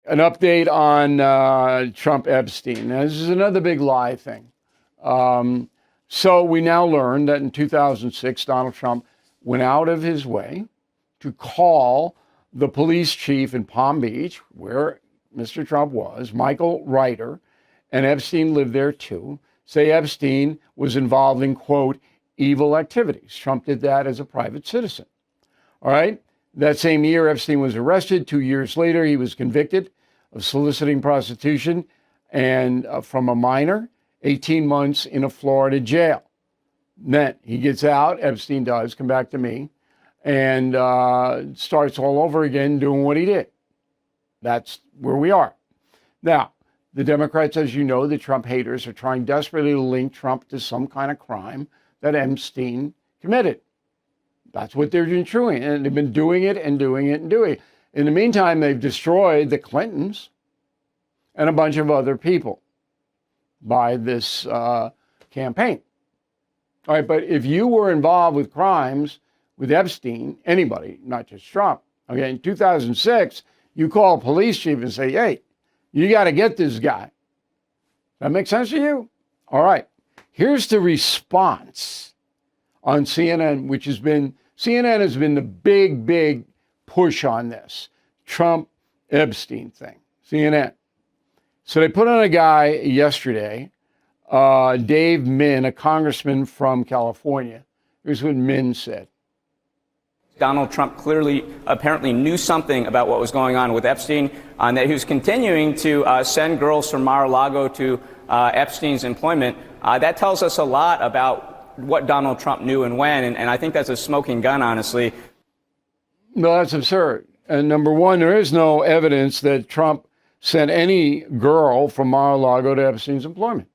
an update on Trump Epstein. Now, this is another big lie thing. So we now learn that in 2006, Donald Trump went out of his way to call the police chief in Palm Beach, where Mr. Trump was, Michael Ryder, and Epstein lived there too, say Epstein was involved in, quote, evil activities. Trump did that as a private citizen. All right. That same year, Epstein was arrested. 2 years later, he was convicted of soliciting prostitution and from a minor, 18 months in a Florida jail. Then he gets out, Epstein does, come back to me, and starts all over again doing what he did. That's where we are. Now, the Democrats, as you know, the Trump haters are trying desperately to link Trump to some kind of crime that Epstein committed. That's what they're doing, and they've been doing it and doing it and doing it. In the meantime, they've destroyed the Clintons and a bunch of other people by this campaign. All right, but if you were involved with crimes with Epstein, anybody, not just Trump, okay, in 2006, you call a police chief and say, hey, you got to get this guy. That makes sense to you? All right. Here's the response on CNN, which has been, CNN has been the big push on this Trump Epstein thing, CNN. So they put on a guy yesterday, Dave Min, a congressman from California. Here's what Min said. Donald Trump clearly, apparently knew something about what was going on with Epstein, and that he was continuing to send girls from Mar-a-Lago to Epstein's employment. That tells us a lot about what Donald Trump knew and when, and I think that's a smoking gun, honestly. No, that's absurd. And number one, there is no evidence that Trump sent any girl from Mar-a-Lago to Epstein's employment.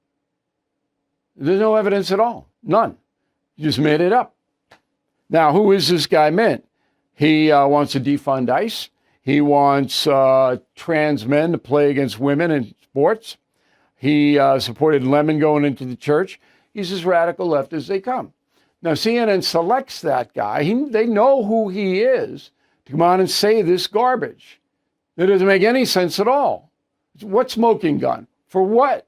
There's no evidence at all. None. You just made it up. Now, who is this guy meant? He wants to defund ICE. He wants trans men to play against women in sports. He supported Lemon going into the church. He's as radical left as they come. Now, CNN selects that guy. They know who he is to come on and say this garbage. That doesn't make any sense at all. What smoking gun? For what?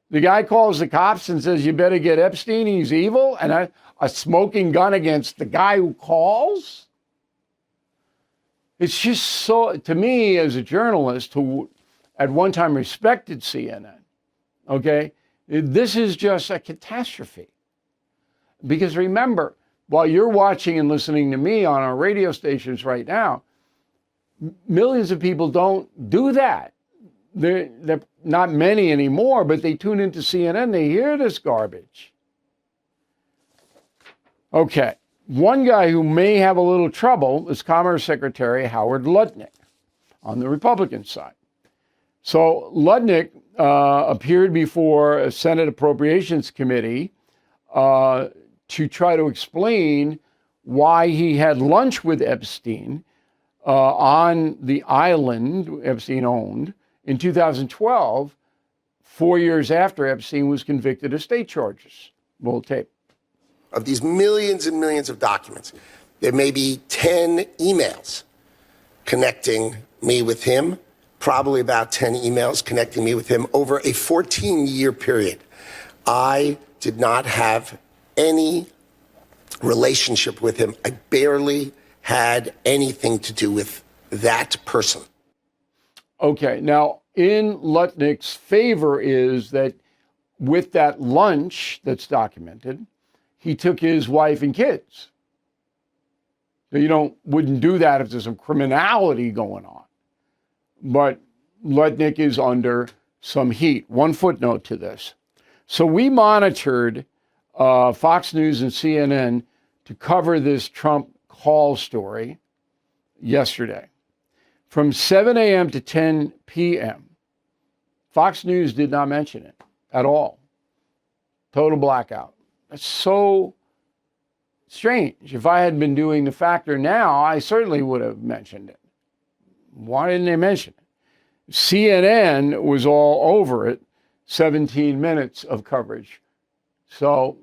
The guy calls the cops and says, you better get Epstein, he's evil, and a smoking gun against the guy who calls? It's just so, to me, as a journalist who at one time respected CNN, okay, this is just a catastrophe. Because remember, while you're watching and listening to me on our radio stations right now, millions of people don't do that. They're not many anymore, but they tune into CNN, they hear this garbage. Okay, one guy who may have a little trouble is Commerce Secretary Howard Lutnick on the Republican side. So Lutnick appeared before a Senate Appropriations Committee to try to explain why he had lunch with Epstein on the island Epstein owned in 2012, 4 years after Epstein was convicted of state charges. Roll tape. Of these millions and millions of documents, there may be 10 emails connecting me with him, probably about 10 emails connecting me with him over a 14-year period. I did not have any relationship with him. I barely had anything to do with that person. Okay, now in Lutnick's favor is that with that lunch that's documented, he took his wife and kids. So you wouldn't do that if there's some criminality going on. But Lutnick is under some heat. One footnote to this. So we monitored Fox News and CNN to cover this Trump call story yesterday. From 7 a.m. to 10 p.m., Fox News did not mention it at all. Total blackout. That's so strange. If I had been doing the Factor now, I certainly would have mentioned it. Why didn't they mention it? CNN was all over it, 17 minutes of coverage. So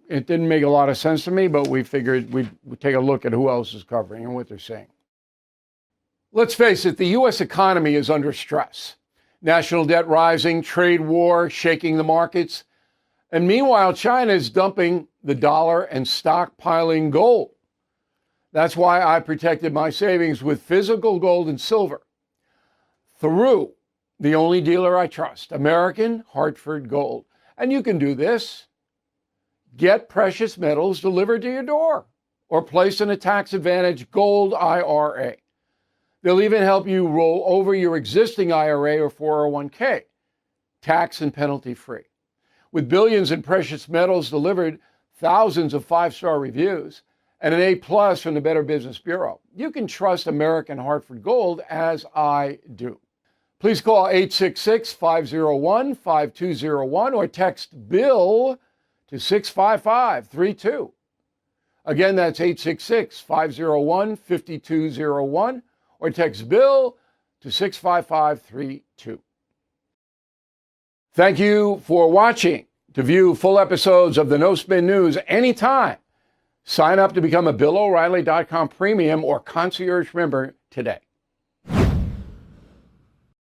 it didn't make a lot of sense to me, but we figured we'd take a look at who else is covering and what they're saying. Let's face it, the U.S. economy is under stress. National debt rising, trade war shaking the markets. And meanwhile, China is dumping the dollar and stockpiling gold. That's why I protected my savings with physical gold and silver through the only dealer I trust, American Hartford Gold. And you can do this. Get precious metals delivered to your door or place in a tax-advantaged gold IRA. They'll even help you roll over your existing IRA or 401k, tax and penalty free. With billions in precious metals delivered, thousands of five-star reviews, and an A+ from the Better Business Bureau, you can trust American Hartford Gold as I do. Please call 866-501-5201 or text BILL to 65532. Again, that's 866-501-5201 or text BILL to 65532. Thank you for watching. To view full episodes of the No Spin News anytime, sign up to become a BillO'Reilly.com premium or concierge member today.